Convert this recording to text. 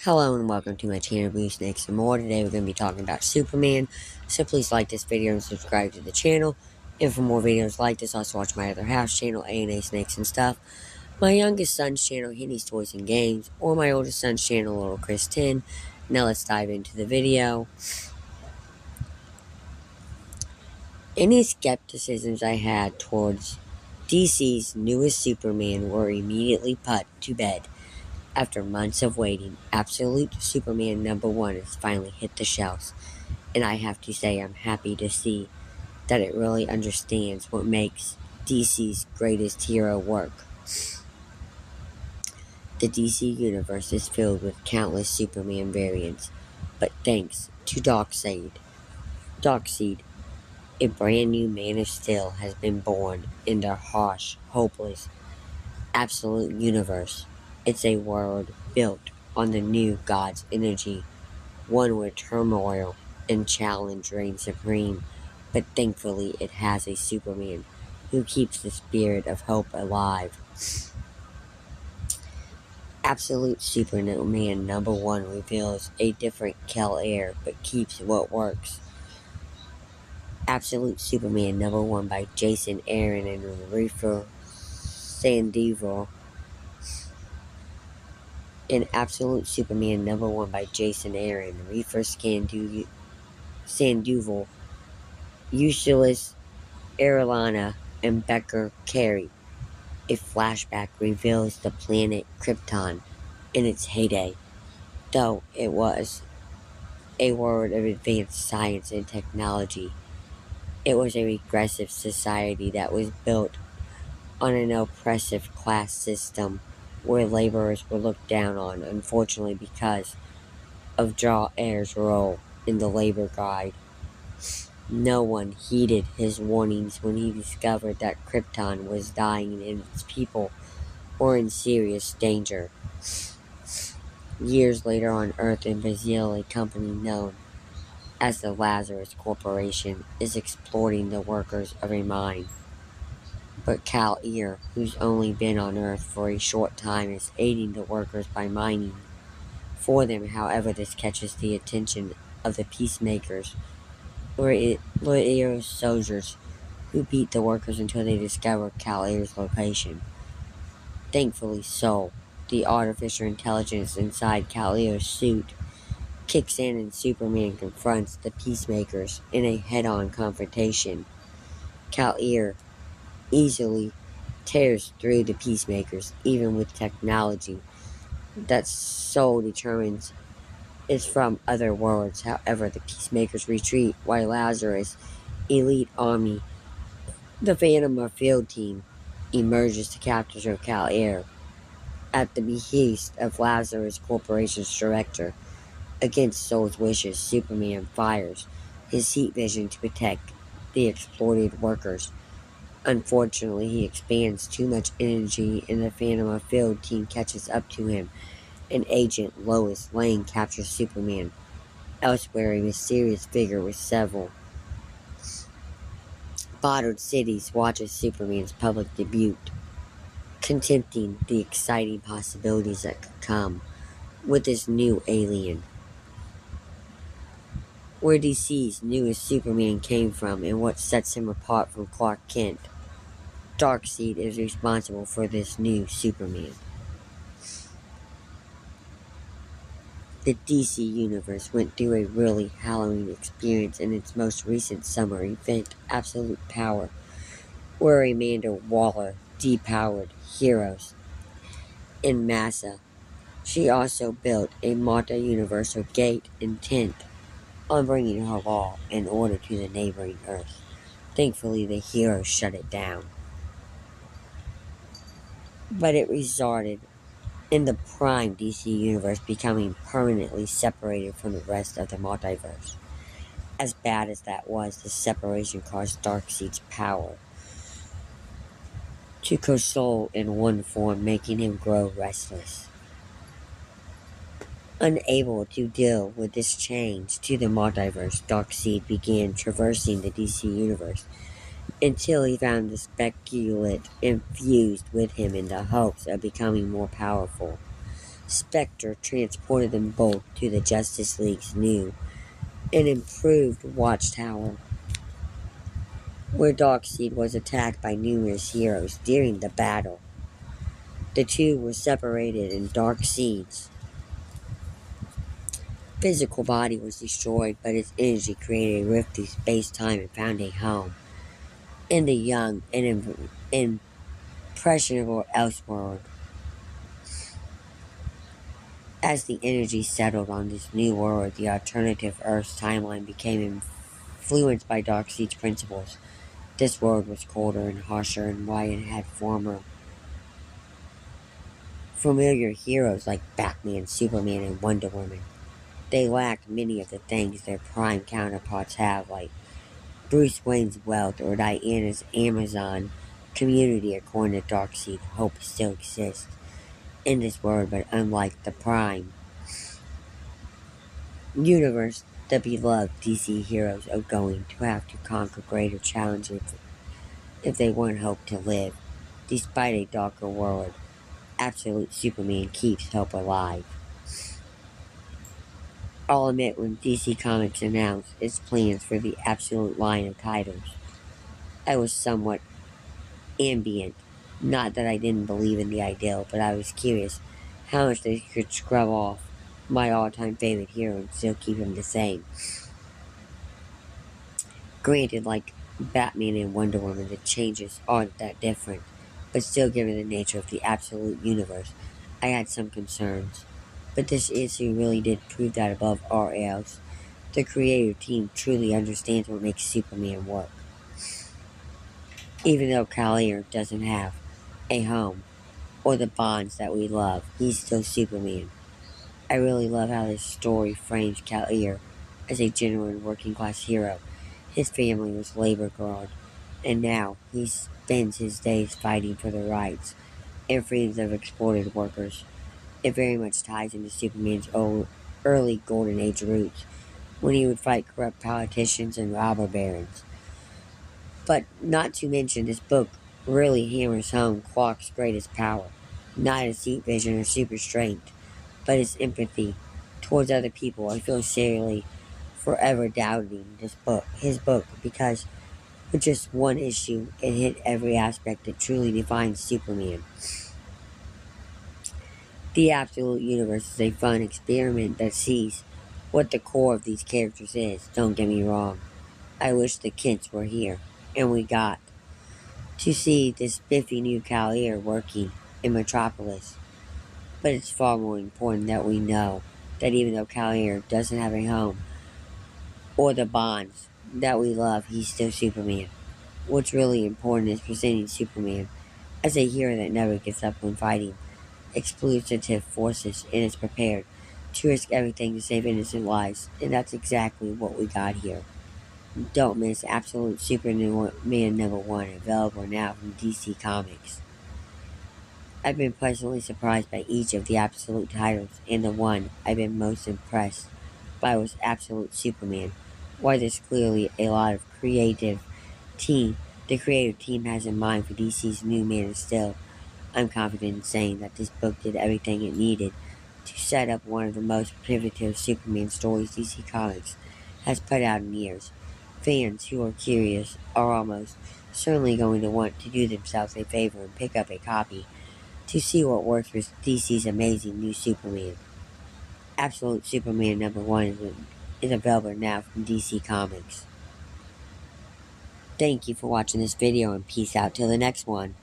Hello and welcome to my channel, Blue Snakes and More. Today we're going to be talking about Superman, so please like this video and subscribe to the channel. And for more videos like this, also watch my other house channel, A&A Snakes and Stuff, my youngest son's channel, Henny's Toys and Games, or my oldest son's channel, Little Chris 10. Now let's dive into the video. Any skepticisms I had towards DC's newest Superman were immediately put to bed. After months of waiting, Absolute Superman #1 has finally hit the shelves, and I have to say I'm happy to see that it really understands what makes DC's greatest hero work. The DC universe is filled with countless Superman variants, but thanks to Darkseid, a brand new Man of Steel has been born in the harsh, hopeless, Absolute universe. It's a world built on the new God's energy, one where turmoil and challenge reign supreme, but thankfully it has a Superman who keeps the spirit of hope alive. Absolute Superman #1 reveals a different Kal-El, but keeps what works. Absolute Superman #1 by Jason Aaron and Reefer Sandoval. In Absolute Superman #1 by Jason Aaron, Reefer Sandoval, Ulysses Arellano, and Becker Carey. A flashback reveals the planet Krypton in its heyday, though it was a world of advanced science and technology. It was a regressive society that was built on an oppressive class system where laborers were looked down on, unfortunately because of Jor-El's role in the labor guide. No one heeded his warnings when he discovered that Krypton was dying and its people were in serious danger. Years later on Earth in Brazil, a company known as the Lazarus Corporation is exploiting the workers of a mine. But Kal-El, who's only been on Earth for a short time, is aiding the workers by mining for them. However, this catches the attention of the Peacemakers, loyal soldiers who beat the workers until they discover Kal-El's location. Thankfully so, the artificial intelligence inside Kal-El's suit kicks in and Superman confronts the Peacemakers in a head-on confrontation. Kal-El easily tears through the Peacemakers, even with technology that Soul determines is from other worlds. However, the Peacemakers retreat while Lazarus' elite army, the Phantom of Field team, emerges to capture Kal-El. At the behest of Lazarus Corporation's director, against Soul's wishes, Superman fires his heat vision to protect the exploited workers. Unfortunately, he expends too much energy and the Phantom of Field team catches up to him, and Agent Lois Lane captures Superman. Elsewhere, a mysterious figure with several bottled cities watches Superman's public debut, contempting the exciting possibilities that could come with this new alien. Where DC's newest Superman came from and what sets him apart from Clark Kent. Darkseid is responsible for this new Superman. The DC Universe went through a really harrowing experience in its most recent summer event, Absolute Power, where Amanda Waller depowered heroes in massa. She also built a multi-universal gate intent on bringing her law and order to the neighboring Earth. Thankfully, the heroes shut it down. But it resulted in the prime DC universe becoming permanently separated from the rest of the multiverse. As bad as that was, the separation caused Darkseid's power to console in one form, making him grow restless. Unable to deal with this change to the multiverse, Darkseid began traversing the DC universe until he found the Speculate infused with him in the hopes of becoming more powerful. Spectre transported them both to the Justice League's new and improved watchtower, where Darkseid was attacked by numerous heroes during the battle. The two were separated, and Darkseid's physical body was destroyed, but its energy created a rift through space-time and found a home in the young and impressionable Elseworld. As the energy settled on this new world, the alternative Earth's timeline became influenced by Darkseid's principles. This world was colder and harsher, and while it had former familiar heroes like Batman, Superman, and Wonder Woman, they lacked many of the things their prime counterparts have, like Bruce Wayne's wealth or Diana's Amazon community. According to Darkseid, hope still exists in this world, but unlike the Prime universe, the beloved DC heroes are going to have to conquer greater challenges if they want hope to live. Despite a darker world, Absolute Superman keeps hope alive. I'll admit, when DC Comics announced its plans for the Absolute line of titles, I was somewhat ambient. Not that I didn't believe in the ideal, but I was curious how much they could scrub off my all-time favorite hero and still keep him the same. Granted, like Batman and Wonder Woman, the changes aren't that different, but still, given the nature of the Absolute Universe, I had some concerns. But this issue really did prove that above all else, the creative team truly understands what makes Superman work. Even though Kal-El doesn't have a home or the bonds that we love, he's still Superman. I really love how this story frames Kal-El as a genuine working-class hero. His family was labor guard, and now he spends his days fighting for the rights and freedoms of exploited workers. It very much ties into Superman's early Golden Age roots, when he would fight corrupt politicians and robber barons. But not to mention, this book really hammers home Clark's greatest power. Not his heat vision or super strength, but his empathy towards other people. I feel seriously forever doubting his book, because with just one issue, it hit every aspect that truly defines Superman. The Absolute Universe is a fun experiment that sees what the core of these characters is. Don't get me wrong. I wish the kids were here, and we got to see this spiffy new Kal-El working in Metropolis. But it's far more important that we know that even though Kal-El doesn't have a home or the bonds that we love, he's still Superman. What's really important is presenting Superman as a hero that never gives up when fighting exploitative forces and is prepared to risk everything to save innocent lives. And that's exactly what we got here. Don't miss Absolute Superman #1, available now from DC Comics. I've been pleasantly surprised by each of the Absolute titles, and the one I've been most impressed by was Absolute Superman. While there's clearly a lot of the creative team has in mind for DC's new Man of Steel, I'm confident in saying that this book did everything it needed to set up one of the most pivotal Superman stories DC Comics has put out in years. Fans who are curious are almost certainly going to want to do themselves a favor and pick up a copy to see what works with DC's amazing new Superman. Absolute Superman #1 is available now from DC Comics. Thank you for watching this video, and peace out till the next one.